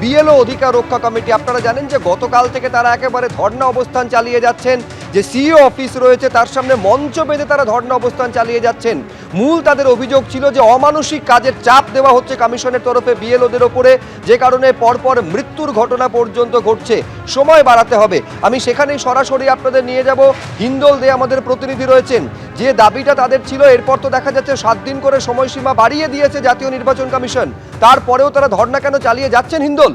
BLO অধিকার রক্ষা committee. আপনারা জানেন যে গতকাল থেকে তারা একেবারে ধর্ণা অবস্থান চালিয়ে যাচ্ছেন। যে সিইও অফিস রয়েছে তার সামনে মঞ্চ বেঁধে তারা ধর্ণা অবস্থান চালিয়ে যাচ্ছেন। মূল তাদের অভিযোগ ছিল যে অমানসিক কাজের চাপ দেওয়া হচ্ছে কমিশনের তরফে বিএলওদের ওপরে, যে কারণে পরপর মৃত্যুর ঘটনা পর্যন্ত ঘটছে। সময় বাড়াতে হবে। আমি সেখানেই সরাসরি আপনাদের নিয়ে যাব। হিন্দল দে আমাদের প্রতিনিধি রয়েছেন। যে দাবিটা তাদের ছিল, এরপর তো দেখা যাচ্ছে 7 দিন করে সময়সীমা বাড়িয়ে দিয়েছে জাতীয় নির্বাচন কমিশন, তারপরেও তারা ধর্ণা কেন চালিয়ে যাচ্ছেন হিন্দল?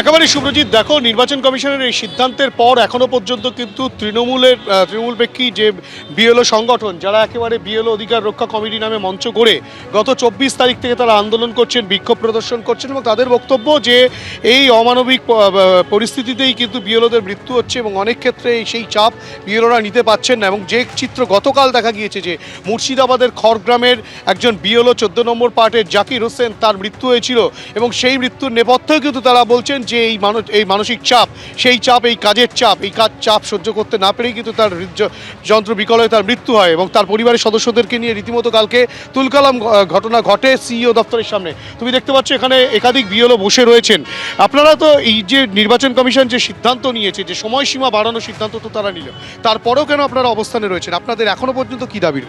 একেবারে সুব্রজিৎ, দেখো, নির্বাচন কমিশনের এই সিদ্ধান্তের পর এখনো পর্যন্ত কিন্তু তৃণমূল প্রেক্ষী যে বিএলও সংগঠন, যারা একেবারে বিএলও অধিকার রক্ষা কমিটি নামে মঞ্চ করে গত 24 তারিখ থেকে তারা আন্দোলন করছেন, বিক্ষোভ প্রদর্শন করছেন, এবং তাদের বক্তব্য যে এই অমানবিক পরিস্থিতিতেই কিন্তু বিএলওদের মৃত্যু হচ্ছে এবং অনেক ক্ষেত্রে সেই চাপ বিএলওরা নিতে পারছেন না। এবং যে চিত্র গতকাল দেখা গিয়েছে যে মুর্শিদাবাদের খড়গ্রামের একজন বিএলও 14 নম্বর পার্টের জাকির হোসেন, তার মৃত্যু হয়েছিল এবং সেই মৃত্যুর নেপথ্যেও কিন্তু তারা বলছেন যে এই মানসিক চাপ, সেই চাপ, এই কাজের চাপ, এই চাপ সহ্য করতে না পেরেই কিন্তু তার হৃদযন্ত্র বিকলে তার মৃত্যু হয়। এবং তার পরিবারের সদস্যদেরকে নিয়ে রীতিমতো কালকে তুলকালাম ঘটনা ঘটে সিইও দপ্তরের সামনে। তুমি দেখতে পাচ্ছ এখানে একাধিক বিএলও বসে রয়েছেন। আপনারা তো এই যে নির্বাচন কমিশন যে সিদ্ধান্ত নিয়েছে, যে সময়সীমা বাড়ানোর সিদ্ধান্ত তো তারা নিল, তারপরেও কেন আপনারা অবস্থানে রয়েছেন? আপনাদের এখনো পর্যন্ত কি দাবি?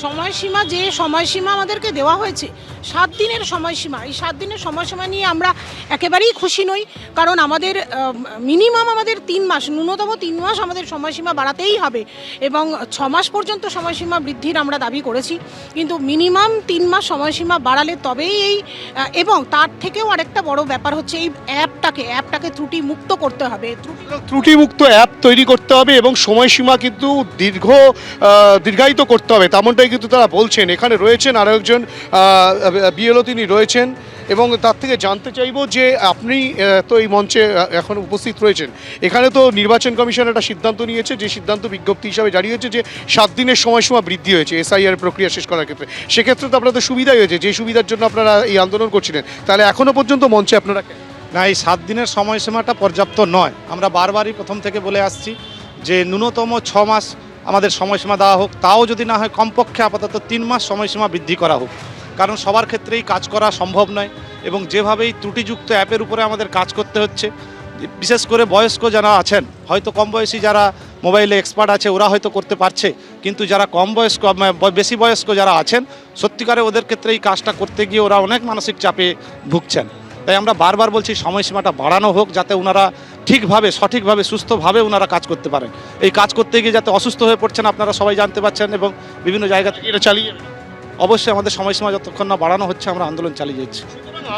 সময়সীমা আমাদেরকে দেওয়া হয়েছে 7 দিনের সময়সীমা, এই 7 দিনের সময়সীমা নিয়ে আমরা একেবারেই খুশি নই। কারণ আমাদের মিনিমাম 3 মাস, ন্যূনতম 3 মাস আমাদের সময়সীমা বাড়াতেই হবে এবং 6 মাস পর্যন্ত সময়সীমা বৃদ্ধির আমরা দাবি করেছি। কিন্তু মিনিমাম 3 মাস সময়সীমা বাড়ালে তবেই এবং তার থেকেও আরেকটা বড় ব্যাপার হচ্ছে এই অ্যাপটাকে ত্রুটিমুক্ত করতে হবে। ত্রুটিমুক্ত অ্যাপ তৈরি করতে হবে এবং সময়সীমা কিন্তু দীর্ঘায়িত করতে হবে, তেমনটাই কিন্তু তারা বলছেন। এখানে রয়েছেন আরও একজন বিএলও, তিনি রয়েছেন, এবং তার থেকে জানতে চাইবো যে আপনি তো এই মঞ্চে এখন উপস্থিত রয়েছেন, এখানে তো নির্বাচন কমিশন একটা সিদ্ধান্ত নিয়েছে, যে সিদ্ধান্ত বিজ্ঞপ্তি হিসাবে জারি হয়েছে, যে 7 দিনের সময়সীমা বৃদ্ধি হয়েছে এসআইআর প্রক্রিয়া শেষ করার ক্ষেত্রে। সেক্ষেত্রে তো আপনাদের সুবিধাই হয়েছে, যে সুবিধার জন্য আপনারা এই আন্দোলন করছিলেন। তাহলে এখনও পর্যন্ত মঞ্চে আপনারা না, এই 7 দিনের সময়সীমাটা পর্যাপ্ত নয়। আমরা বারবারই প্রথম থেকে বলে আসছি যে ন্যূনতম 6 মাস আমাদের সময়সীমা দেওয়া হোক, তাও যদি না হয় কমপক্ষে আপাতত 3 মাস সময়সীমা বৃদ্ধি করা হোক। কারণ সবার ক্ষেত্রেই কাজ করা সম্ভব নয় এবং যেভাবেই ত্রুটিযুক্ত অ্যাপের উপরে আমাদের কাজ করতে হচ্ছে, বিশেষ করে বয়স্ক যারা আছেন, হয়তো কম বয়সী যারা মোবাইলে এক্সপার্ট আছে ওরা হয়তো করতে পারছে, কিন্তু যারা বেশি বয়স্ক যারা আছেন, সত্যিকারে ওদের ক্ষেত্রে এই কাজটা করতে গিয়ে ওরা অনেক মানসিক চাপে ভুগছেন। তাই আমরা বারবার বলছি সময়সীমাটা বাড়ানো হোক, যাতে ওনারা ঠিকভাবে, সঠিকভাবে, সুস্থভাবে ওনারা কাজ করতে পারেন। এই কাজ করতে গিয়ে যাতে অসুস্থ হয়ে পড়ছেন আপনারা সবাই জানতে পারছেন এবং বিভিন্ন জায়গা থেকে এটা চালিয়ে অবশ্যই আমাদের সময়সীমা যতক্ষণ না বাড়ানো হচ্ছে আমরা আন্দোলন চালিয়ে যাচ্ছি।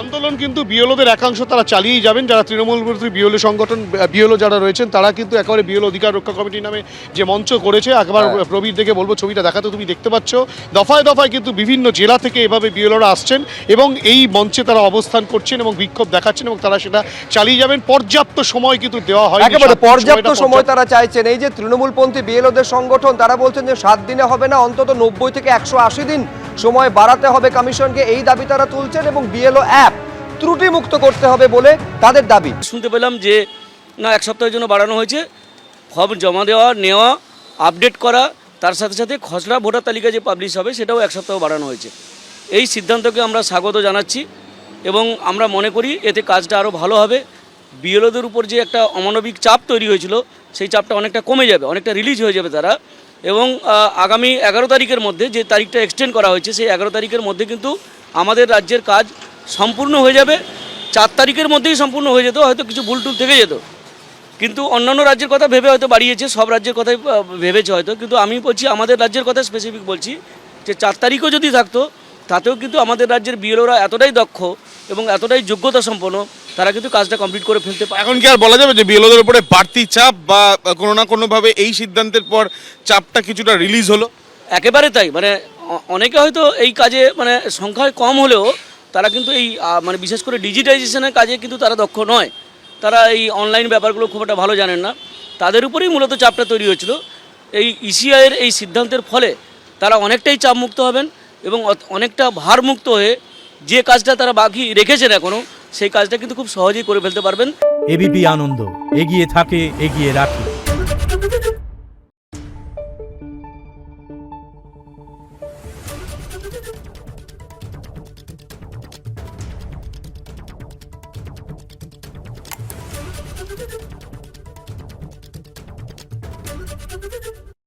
আন্দোলন কিন্তু বিএলওদের একাংশ তারা চালিয়েই যাবেন। যারা তৃণমূল বিএলও সংগঠন, বিএলও যারা রয়েছেন, তারা কিন্তু একেবারে বিএলও অধিকার রক্ষা কমিটি নামে যে মঞ্চ করেছে, একবার প্রবীর দেখে বলবো ছবিটা দেখাতে, তুমি দেখতে পাচ্ছ দফায় দফায় কিন্তু বিভিন্ন জেলা থেকে এভাবে বিএলওরা আসছেন এবং এই মঞ্চে তারা অবস্থান করছেন এবং বিক্ষোভ দেখাচ্ছেন এবং তারা সেটা চালিয়ে যাবেন। পর্যাপ্ত সময় কিন্তু দেওয়া হয়, একেবারে পর্যাপ্ত সময় তারা চাইছেন। এই যে তৃণমূলপন্থী বিএলওদের সংগঠন, তারা বলছেন যে 7 দিনে হবে না, অন্তত 90 থেকে 180 দিন সময় বাড়াতে হবে কমিশনকে, এই দাবি তারা তুলছেন এবং বিএলও অ্যাপ ত্রুটিমুক্ত করতে হবে বলে তাদের দাবি। শুনতে পেলাম যে না, 1 সপ্তাহের জন্য বাড়ানো হয়েছে। ফর্ম জমা দেওয়া, নেওয়া, আপডেট করা, তার সাথে সাথে খসড়া ভোটার তালিকা যে পাবলিশ হবে সেটাও 1 সপ্তাহ বাড়ানো হয়েছে। এই সিদ্ধান্তকে আমরা স্বাগত জানাচ্ছি এবং আমরা মনে করি এতে কাজটা আরও ভালো হবে। বিএলওদের উপর যে একটা অমানবিক চাপ তৈরি হয়েছিল, সেই চাপটা অনেকটা কমে যাবে, অনেকটা রিলিজ হয়ে যাবে তারা। এবং আগামী 11 তারিখের মধ্যে, যে তারিখটা এক্সটেন্ড করা হয়েছে, সেই 11 তারিখের মধ্যে কিন্তু আমাদের রাজ্যের কাজ সম্পূর্ণ হয়ে যাবে। 4 তারিখের মধ্যেই সম্পূর্ণ হয়ে যেত, হয়তো কিছু ভুলটুল থেকে যেত, কিন্তু অন্যান্য রাজ্যের কথা ভেবে হয়তো বাড়িয়েছে, সব রাজ্যের কথাই ভেবেছে হয়তো, কিন্তু আমি বলছি আমাদের রাজ্যের কথা স্পেসিফিক বলছি, যে 4 তারিখও যদি থাকতো তাতেও কিন্তু আমাদের রাজ্যের বিএলওরা এতটাই দক্ষ এবং এতটাই যোগ্যতা সম্পন্ন, তারা কিন্তু কাজটা কমপ্লিট করে ফেলতে পারে। এখন কি আর বলা যাবে যে বিএলওদের উপরে বাড়তি চাপ বা কোনো না কোনোভাবে এই সিদ্ধান্তের পর চাপটা কিছুটা রিলিজ হলো? একেবারে তাই। অনেকে হয়তো এই কাজে সংখ্যায় কম হলেও তারা কিন্তু এই বিশেষ করে ডিজিটাইজেশনের কাজে কিন্তু তারা দক্ষ নয়। তারা এই অনলাইন ব্যাপারগুলো খুব একটা ভালো জানেন না। তাদের উপরেই মূলত চাপটা তৈরি হয়েছিল। এই ইসিআইয়ের এই সিদ্ধান্তের ফলে তারা অনেকটাই চাপমুক্ত হবেন এবং অনেকটা ভারমুক্ত হয়ে যে কাজটা তারা বাকি রেখেছেন এখনও, সেই কাজটা কিন্তু খুব সহজেই করে ফেলতে পারবেন। এবিপি আনন্দ, এগিয়ে থাকে, এগিয়ে রাখে।